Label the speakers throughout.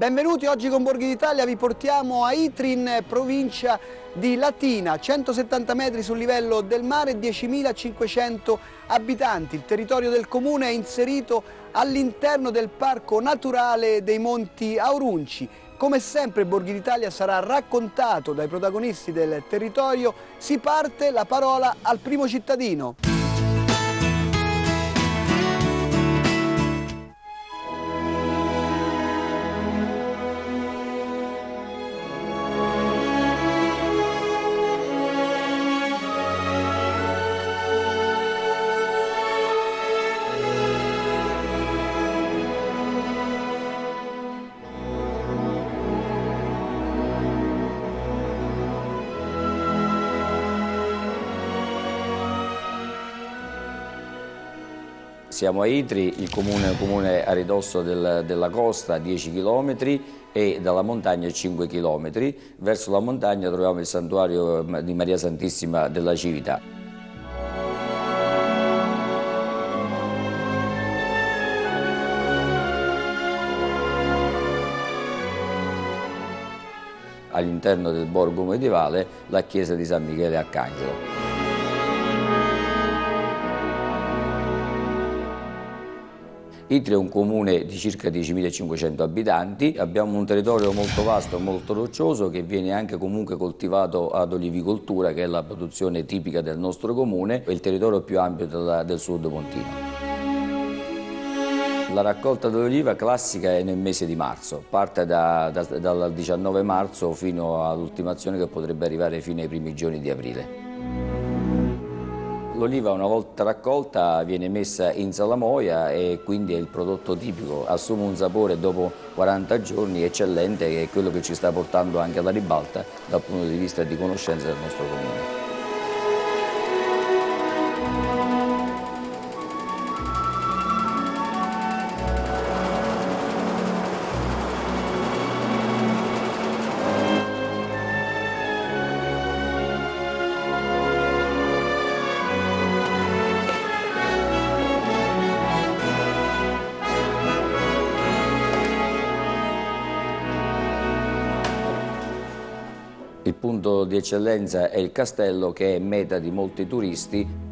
Speaker 1: Benvenuti, oggi con Borghi d'Italia vi portiamo a Itri in provincia di Latina, 170 metri sul livello del mare, 10.500 abitanti. Il territorio del comune è inserito all'interno del Parco Naturale dei Monti Aurunci. Come sempre Borghi d'Italia sarà raccontato dai protagonisti del territorio. Si parte, la parola al primo cittadino.
Speaker 2: Siamo a Itri, il comune a ridosso della costa, 10 km e dalla montagna 5 km. Verso la montagna troviamo il santuario di Maria Santissima della Civita. All'interno del borgo medievale la chiesa di San Michele Arcangelo. Itri è un comune di circa 10.500 abitanti, abbiamo un territorio molto vasto, molto roccioso, che viene anche comunque coltivato ad olivicoltura, che è la produzione tipica del nostro comune, è il territorio più ampio del sud pontino. La raccolta dell'oliva classica è nel mese di marzo, parte dal 19 marzo fino all'ultimazione che potrebbe arrivare fino ai primi giorni di aprile. L'oliva una volta raccolta viene messa in salamoia e quindi è il prodotto tipico, assume un sapore dopo 40 giorni eccellente, che è quello che ci sta portando anche alla ribalta dal punto di vista di conoscenza del nostro comune. Il punto di eccellenza è il castello, che è meta di molti turisti.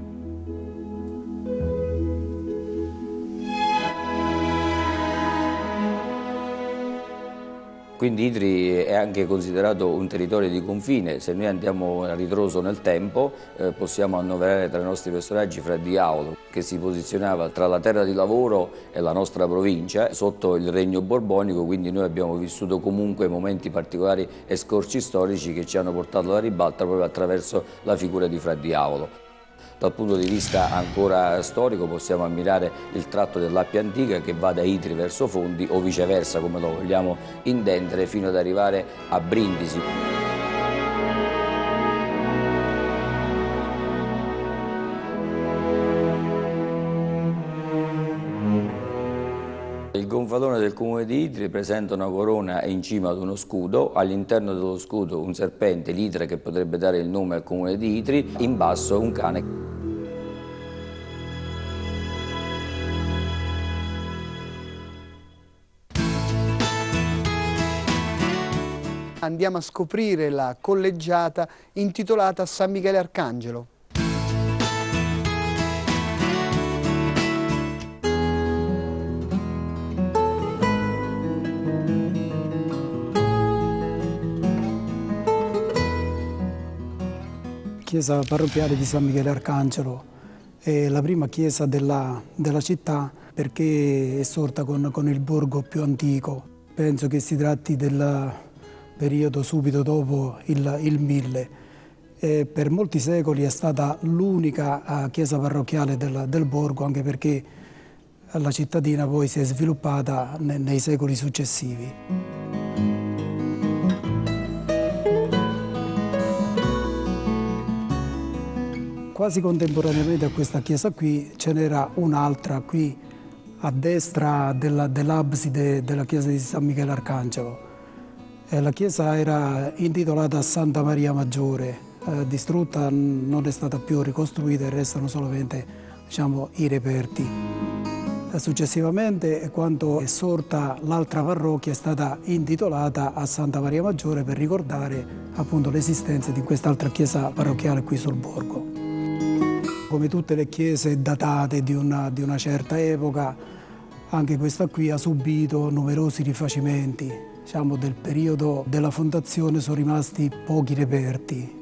Speaker 2: Quindi Itri è anche considerato un territorio di confine. Se noi andiamo a ritroso nel tempo possiamo annoverare tra i nostri personaggi Fra Diavolo, che si posizionava tra la terra di lavoro e la nostra provincia sotto il regno borbonico, quindi noi abbiamo vissuto comunque momenti particolari e scorci storici che ci hanno portato alla ribalta proprio attraverso la figura di Fra Diavolo. Dal punto di vista ancora storico possiamo ammirare il tratto dell'Appia Antica che va da Itri verso Fondi o viceversa, come lo vogliamo intendere, fino ad arrivare a Brindisi. Il gonfalone del comune di Itri presenta una corona in cima ad uno scudo, all'interno dello scudo un serpente, l'Itra, che potrebbe dare il nome al comune di Itri, in basso un cane.
Speaker 1: Andiamo a scoprire la collegiata intitolata San Michele Arcangelo.
Speaker 3: Chiesa parrocchiale di San Michele Arcangelo è la prima chiesa della città perché è sorta con il borgo più antico. Penso che si tratti del periodo subito dopo il 1000. Per molti secoli è stata l'unica chiesa parrocchiale del borgo, anche perché la cittadina poi si è sviluppata nei secoli successivi. Quasi contemporaneamente a questa chiesa qui ce n'era un'altra qui a destra dell'abside della chiesa di San Michele Arcangelo. La chiesa era intitolata a Santa Maria Maggiore, distrutta, non è stata più ricostruita e restano solamente, diciamo, i reperti. Successivamente, quando è sorta l'altra parrocchia, è stata intitolata a Santa Maria Maggiore per ricordare appunto l'esistenza di quest'altra chiesa parrocchiale qui sul borgo. Come tutte le chiese datate di una certa epoca, anche questa qui ha subito numerosi rifacimenti. Diciamo, del periodo della fondazione sono rimasti pochi reperti.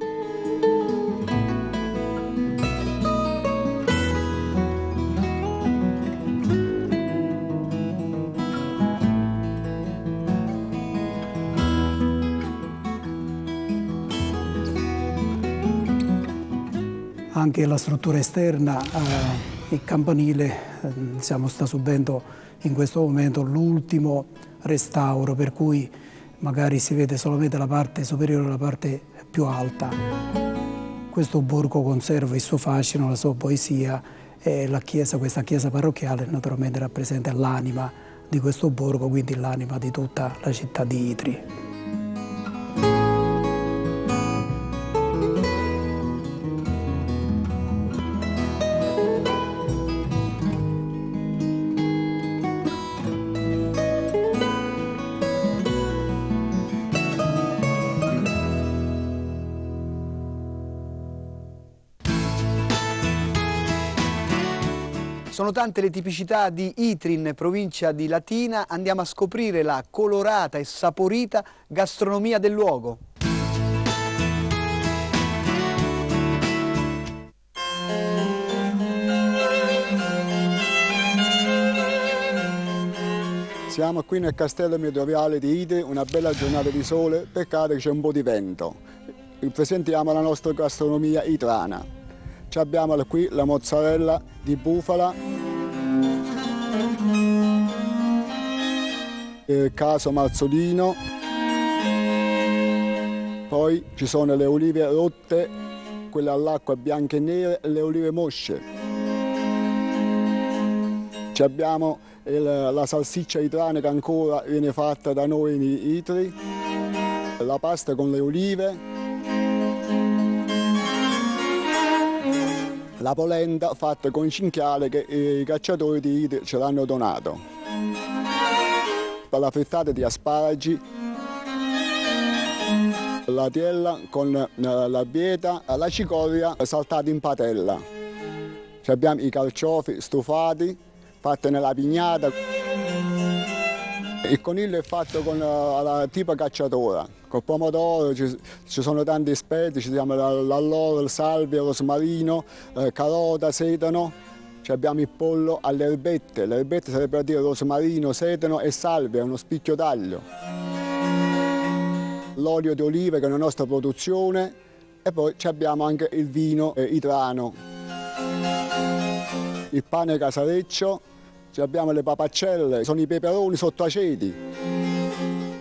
Speaker 3: Anche la struttura esterna, il campanile, sta subendo in questo momento l'ultimo restauro, per cui magari si vede solamente la parte superiore e la parte più alta. Questo borgo conserva il suo fascino, la sua poesia, e questa chiesa parrocchiale naturalmente rappresenta l'anima di questo borgo, quindi l'anima di tutta la città di Itri.
Speaker 1: Sono tante le tipicità di Itri in provincia di Latina, andiamo a scoprire la colorata e saporita gastronomia del luogo.
Speaker 4: Siamo qui nel castello medievale di Itri, una bella giornata di sole, peccato che c'è un po' di vento. Presentiamo la nostra gastronomia itrana. Abbiamo qui la mozzarella di bufala, il caso marzolino, poi ci sono le olive rotte, quelle all'acqua bianche e nere, e le olive mosce. Abbiamo la salsiccia itrana che ancora viene fatta da noi in Itri, la pasta con le olive, la polenta fatta con cinghiale che i cacciatori di Itri ce l'hanno donato. La frittata di asparagi, la tiella con la bieta, la cicoria saltata in padella. Abbiamo i carciofi stufati, fatti nella pignata. Il coniglio è fatto con la tipo cacciatora, col pomodoro, ci sono tanti aspetti, ci abbiamo l'alloro, il salvia, il rosmarino, carota, sedano. Abbiamo il pollo alle erbette, le erbette sarebbero a dire rosmarino, sedano e salvia, uno spicchio d'aglio. L'olio di oliva che è una nostra produzione e poi abbiamo anche il vino itrano. Il pane casareccio. Abbiamo le papaccelle, sono i peperoni sotto aceti.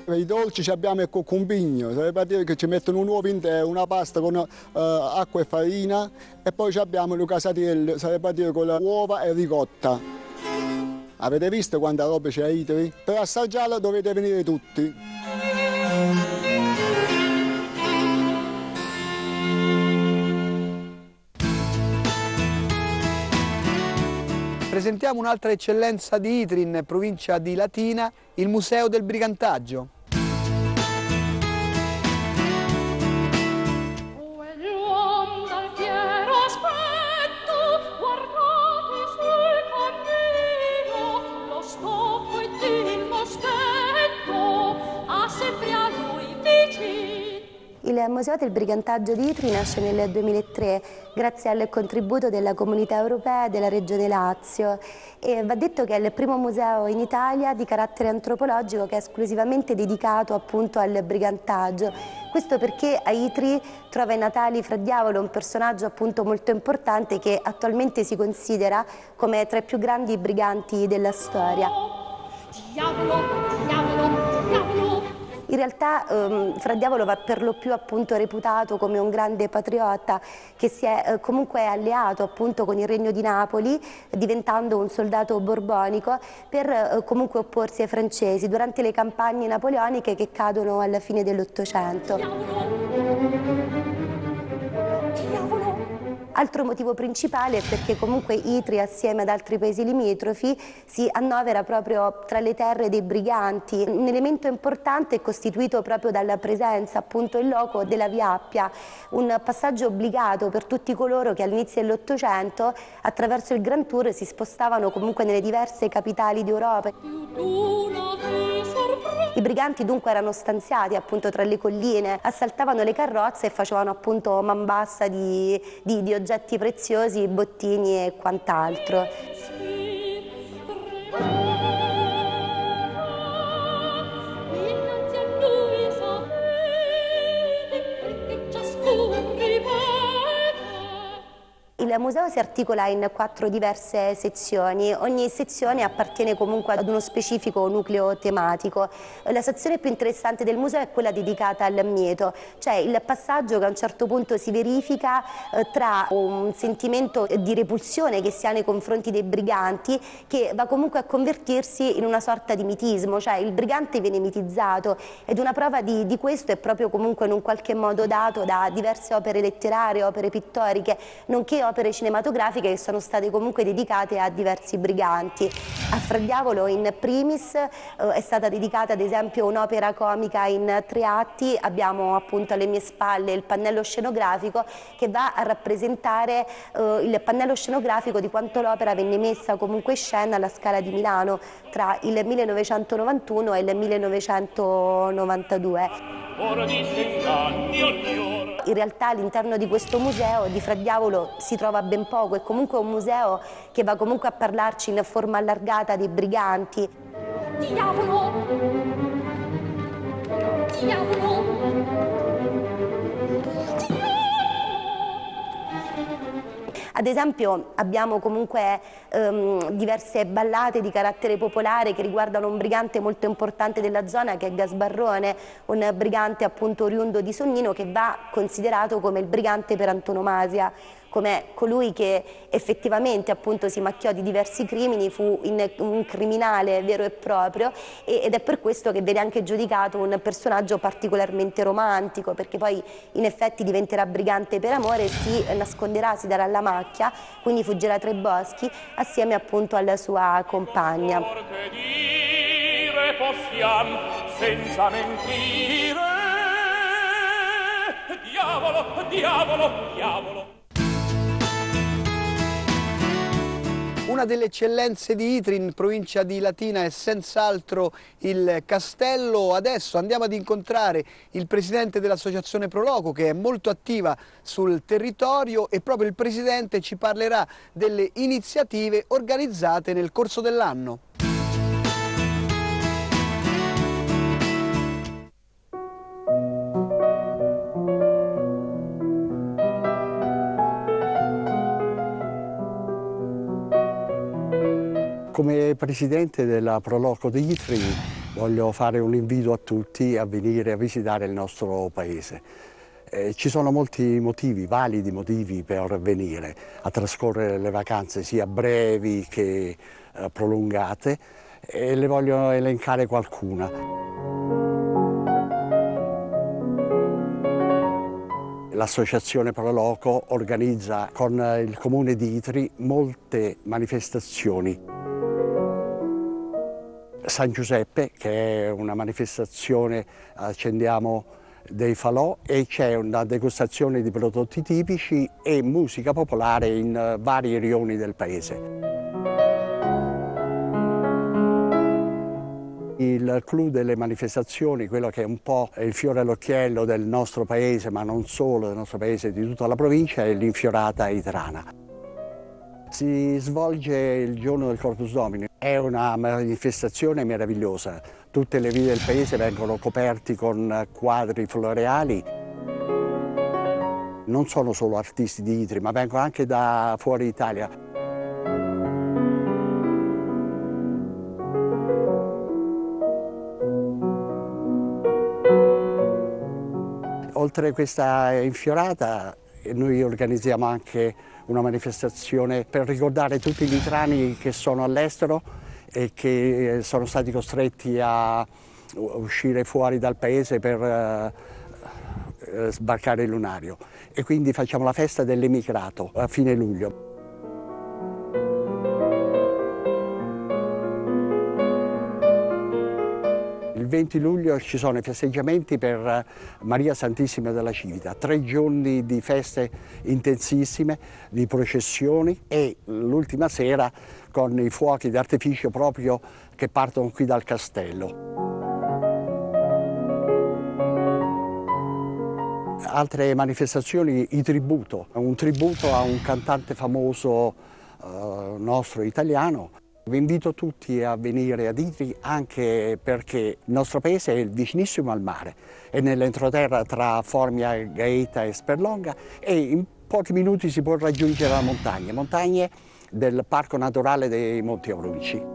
Speaker 4: Per i dolci abbiamo il coccombigno, sarebbe a dire che ci mettono un uovo intero, una pasta con acqua e farina e poi abbiamo le casatielle, sarebbe a dire con le uova e ricotta. Avete visto quanta roba c'è a Itri? Per assaggiarla dovete venire tutti.
Speaker 1: Presentiamo un'altra eccellenza di Itri in provincia di Latina, il Museo del Brigantaggio.
Speaker 5: Il Museo del Brigantaggio di Itri nasce nel 2003 grazie al contributo della Comunità Europea e della Regione Lazio e va detto che è il primo museo in Italia di carattere antropologico che è esclusivamente dedicato appunto al brigantaggio. Questo perché a Itri trova i natali Fra Diavolo, un personaggio appunto molto importante che attualmente si considera come tra i più grandi briganti della storia. Diavolo, diavolo, diavolo. In realtà Fra Diavolo va per lo più appunto reputato come un grande patriota che si è comunque alleato appunto con il Regno di Napoli, diventando un soldato borbonico per comunque opporsi ai francesi durante le campagne napoleoniche che cadono alla fine dell'Ottocento. Altro motivo principale è perché comunque Itri, assieme ad altri paesi limitrofi, si annovera proprio tra le terre dei briganti. Un elemento importante è costituito proprio dalla presenza appunto in loco della Via Appia, un passaggio obbligato per tutti coloro che all'inizio dell'Ottocento attraverso il Grand Tour si spostavano comunque nelle diverse capitali d'Europa. I briganti dunque erano stanziati appunto tra le colline, assaltavano le carrozze e facevano appunto man bassa di oggetti preziosi, bottini e quant'altro. Il museo si articola in 4 diverse sezioni, ogni sezione appartiene comunque ad uno specifico nucleo tematico. La sezione più interessante del museo è quella dedicata al mieto, cioè il passaggio che a un certo punto si verifica tra un sentimento di repulsione che si ha nei confronti dei briganti, che va comunque a convertirsi in una sorta di mitismo, cioè il brigante viene mitizzato, ed una prova di questo è proprio comunque in un qualche modo dato da diverse opere letterarie, opere pittoriche, nonché opere cinematografiche che sono state comunque dedicate a diversi briganti. A Fra Diavolo in primis è stata dedicata ad esempio un'opera comica in 3 atti, abbiamo appunto alle mie spalle il pannello scenografico che va a rappresentare il pannello scenografico di quanto l'opera venne messa comunque in scena alla Scala di Milano tra il 1991 e il 1992. In realtà all'interno di questo museo di Fra Diavolo si trova ben poco, è comunque un museo che va comunque a parlarci in forma allargata dei briganti. Diavolo! Diavolo! Ad esempio abbiamo comunque diverse ballate di carattere popolare che riguardano un brigante molto importante della zona che è Gasbarrone, un brigante appunto oriundo di Sonnino che va considerato come il brigante per antonomasia, come colui che effettivamente appunto si macchiò di diversi crimini, fu un criminale vero e proprio, ed è per questo che viene anche giudicato un personaggio particolarmente romantico, perché poi in effetti diventerà brigante per amore, si nasconderà, si darà alla macchia, quindi fuggirà tra i boschi assieme appunto alla sua compagna.
Speaker 6: Possiamo senza mentire, diavolo, diavolo, diavolo.
Speaker 1: Una delle eccellenze di Itri in provincia di Latina è senz'altro il castello. Adesso andiamo ad incontrare il presidente dell'associazione Proloco, che è molto attiva sul territorio, e proprio il presidente ci parlerà delle iniziative organizzate nel corso dell'anno.
Speaker 7: Come presidente della Proloco di Itri voglio fare un invito a tutti a venire a visitare il nostro paese. Ci sono molti motivi, validi motivi per venire a trascorrere le vacanze sia brevi che prolungate, e le voglio elencare qualcuna. L'associazione Proloco organizza con il comune di Itri molte manifestazioni. San Giuseppe, che è una manifestazione, accendiamo dei falò e c'è una degustazione di prodotti tipici e musica popolare in vari rioni del paese. Il clou delle manifestazioni, quello che è un po' il fiore all'occhiello del nostro paese, ma non solo del nostro paese, di tutta la provincia, è l'Infiorata Itrana. Si svolge il giorno del Corpus Domini, è una manifestazione meravigliosa, tutte le vie del paese vengono coperti con quadri floreali. Non sono solo artisti di Itri, ma vengono anche da fuori Italia. Oltre a questa infiorata, noi organizziamo anche una manifestazione per ricordare tutti gli itrani che sono all'estero e che sono stati costretti a uscire fuori dal paese per sbarcare il lunario e quindi facciamo la festa dell'emigrato a fine luglio. Il 20 luglio ci sono i festeggiamenti per Maria Santissima della Civita, 3 giorni di feste intensissime, di processioni e l'ultima sera con i fuochi d'artificio proprio che partono qui dal castello. Altre manifestazioni, un tributo a un cantante famoso nostro italiano. Vi invito tutti a venire ad Itri anche perché il nostro paese è vicinissimo al mare, è nell'entroterra tra Formia, Gaeta e Sperlonga e in pochi minuti si può raggiungere la montagne del Parco Naturale dei Monti Aurunci.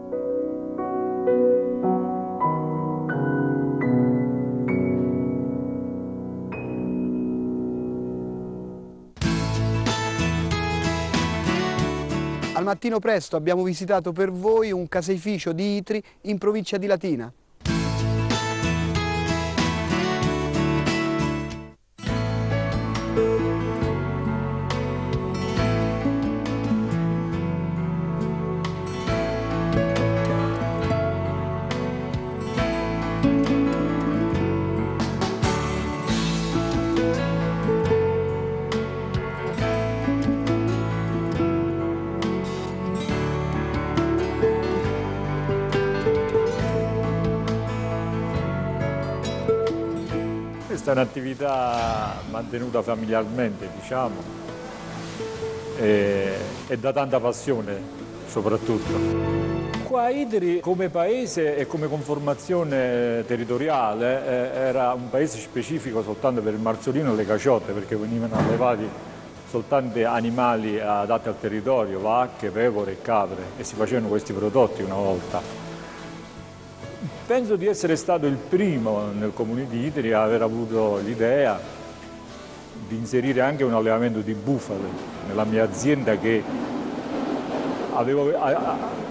Speaker 1: Al mattino presto abbiamo visitato per voi un caseificio di Itri in provincia di Latina.
Speaker 8: Questa è un'attività mantenuta familiarmente, diciamo, e da tanta passione soprattutto. Qua a Itri come paese e come conformazione territoriale era un paese specifico soltanto per il marzolino e le caciotte, perché venivano allevati soltanto animali adatti al territorio, vacche, pecore e capre, e si facevano questi prodotti una volta. Penso di essere stato il primo nel comune di Itri a aver avuto l'idea di inserire anche un allevamento di bufale nella mia azienda che avevo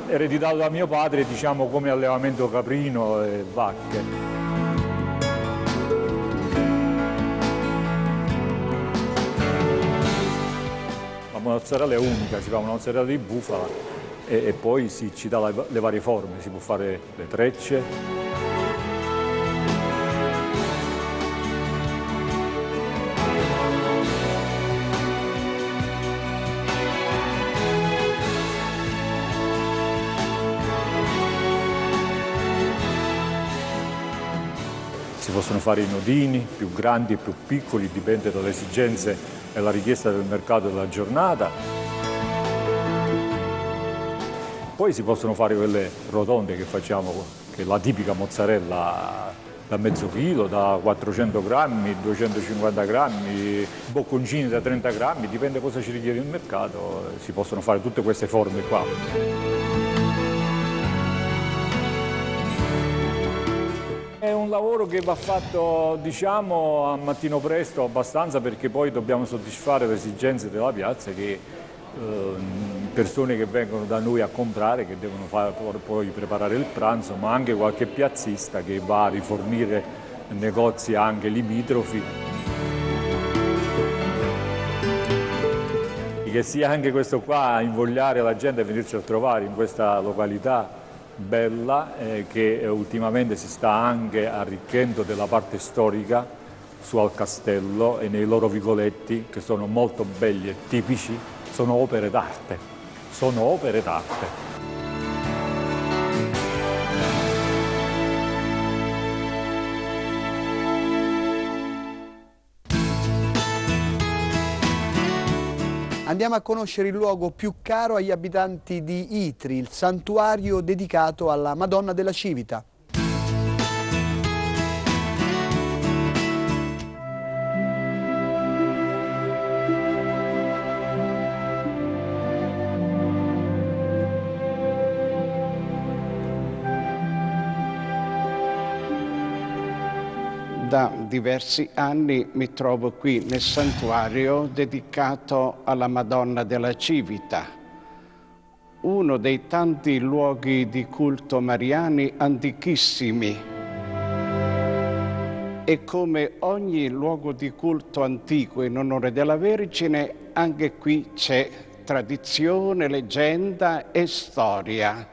Speaker 8: ereditato da mio padre, diciamo, come allevamento caprino e vacche. La mozzarella è unica, si fa una mozzarella di bufala e poi ci dà le varie forme, si può fare le trecce. Si possono fare i nodini più grandi e più piccoli, dipende dalle esigenze e la richiesta del mercato della giornata. Poi si possono fare quelle rotonde che facciamo, che è la tipica mozzarella da mezzo chilo, da 400 grammi, 250 grammi, bocconcini da 30 grammi, dipende cosa ci richiede il mercato, si possono fare tutte queste forme qua. È un lavoro che va fatto, diciamo, a mattino presto abbastanza, perché poi dobbiamo soddisfare le esigenze della piazza, che persone che vengono da noi a comprare, che devono poi preparare il pranzo, ma anche qualche piazzista che va a rifornire negozi anche limitrofi. Che sia anche questo qua a invogliare la gente a venirci a trovare in questa località bella che ultimamente si sta anche arricchendo della parte storica su al castello e nei loro vicoletti, che sono molto belli e tipici. Sono opere d'arte, sono opere d'arte.
Speaker 1: Andiamo a conoscere il luogo più caro agli abitanti di Itri, il santuario dedicato alla Madonna della Civita.
Speaker 9: Da diversi anni mi trovo qui nel santuario dedicato alla Madonna della Civita, uno dei tanti luoghi di culto mariani antichissimi. E come ogni luogo di culto antico in onore della Vergine, anche qui c'è tradizione, leggenda e storia.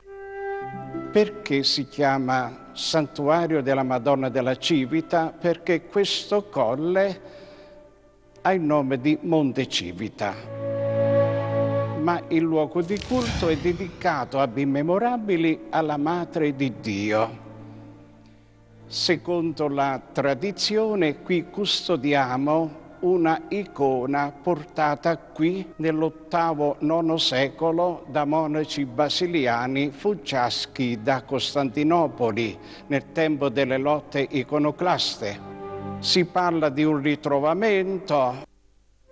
Speaker 9: Perché si chiama Santuario della Madonna della Civita? Perché questo colle ha il nome di Monte Civita. Ma il luogo di culto è dedicato ab immemorabili alla Madre di Dio. Secondo la tradizione, qui custodiamo una icona portata qui nell'VIII-IX secolo da monaci basiliani fuggiaschi da Costantinopoli nel tempo delle lotte iconoclaste. Si parla di un ritrovamento,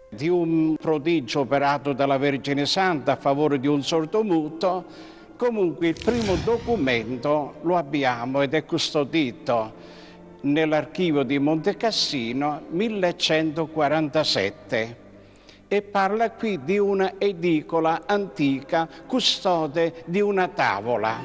Speaker 9: di un prodigio operato dalla Vergine Santa a favore di un sordomuto. Comunque il primo documento lo abbiamo ed è custodito nell'archivio di Monte Cassino, 1147, e parla qui di una edicola antica, custode di una tavola.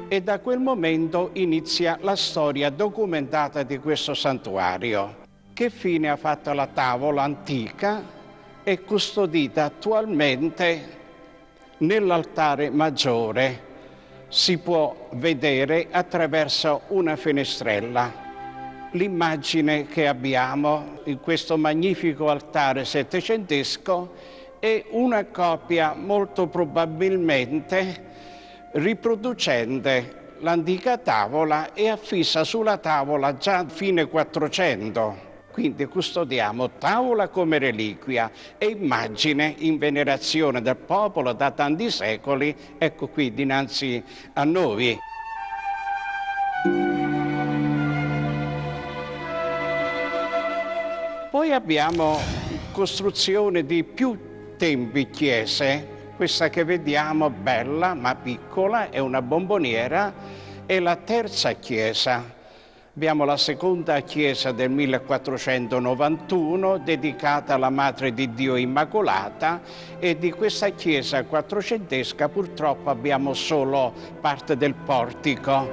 Speaker 9: E da quel momento inizia la storia documentata di questo santuario. Che fine ha fatto la tavola antica? È custodita attualmente nell'altare maggiore. Si può vedere attraverso una finestrella. L'immagine che abbiamo in questo magnifico altare settecentesco è una copia molto probabilmente riproducente l'antica tavola e affissa sulla tavola già a fine 400. Quindi custodiamo tavola come reliquia e immagine in venerazione del popolo da tanti secoli, ecco qui dinanzi a noi. Poi abbiamo costruzione di più tempi chiese. Questa che vediamo, bella ma piccola, è una bomboniera, è la terza chiesa. Abbiamo la seconda chiesa del 1491 dedicata alla Madre di Dio Immacolata e di questa chiesa quattrocentesca purtroppo abbiamo solo parte del portico.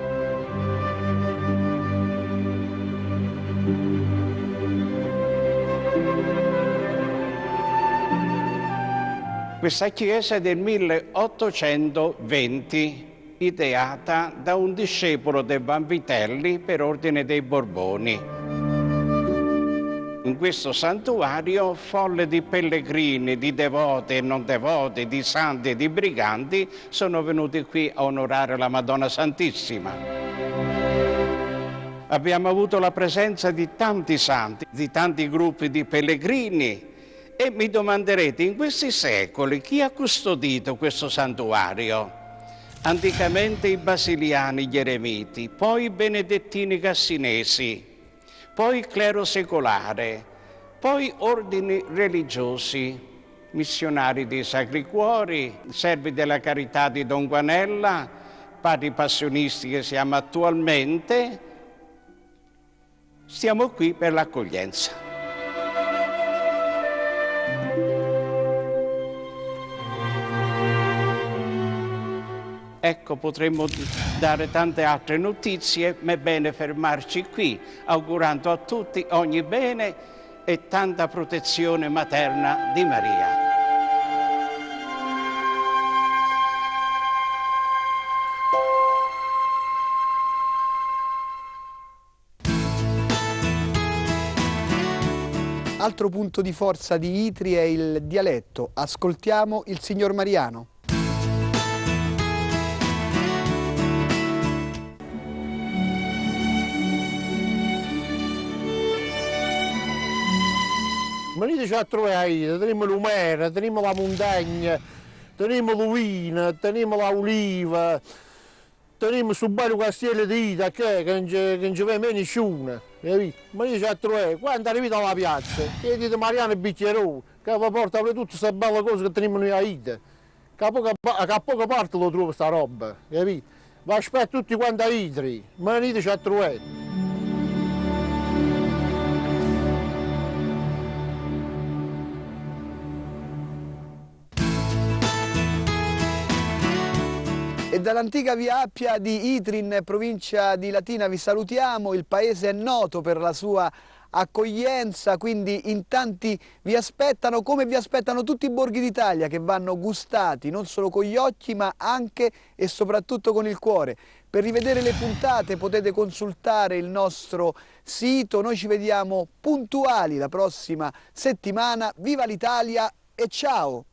Speaker 9: Questa chiesa è del 1820. Ideata da un discepolo dei Vanvitelli per ordine dei Borboni. In questo santuario folle di pellegrini, di devoti e non devoti, di santi e di briganti sono venuti qui a onorare la Madonna Santissima. Abbiamo avuto la presenza di tanti santi, di tanti gruppi di pellegrini e mi domanderete, in questi secoli chi ha custodito questo santuario? Anticamente i basiliani, gli eremiti, poi i benedettini cassinesi, poi il clero secolare, poi ordini religiosi, missionari dei Sacri Cuori, servi della Carità di Don Guanella, padri passionisti che siamo attualmente. Stiamo qui per l'accoglienza. Ecco, potremmo dare tante altre notizie, ma è bene fermarci qui, augurando a tutti ogni bene e tanta protezione materna di Maria.
Speaker 1: Altro punto di forza di Itri è il dialetto. Ascoltiamo il signor Mariano.
Speaker 10: Venite a trovare, teniamo l'umera, teniamo la montagna, teniamo l'uvina, teniamo l'oliva, teniamo su bello castello di Ita che non ci vede nessuno, capito? Venite a trovare, quando arrivate alla piazza, chiedete Mariano Bicchierone, che vi porta tutte queste belle cose che teniamo noi a Ita, che a poca parte lo trovo sta roba, capito? Vi aspetto tutti quanti a Itri, venite a trovare.
Speaker 1: E dall'antica via Appia di Itrin, provincia di Latina, vi salutiamo. Il paese è noto per la sua accoglienza, quindi in tanti vi aspettano, come vi aspettano tutti i borghi d'Italia, che vanno gustati non solo con gli occhi ma anche e soprattutto con il cuore. Per rivedere le puntate potete consultare il nostro sito. Noi ci vediamo puntuali la prossima settimana. Viva l'Italia e ciao!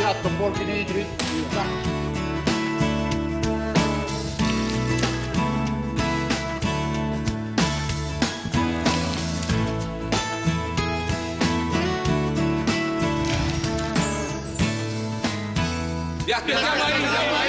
Speaker 10: Piatto borghi di Itrin.
Speaker 6: Vi aspettiamo a Itrin!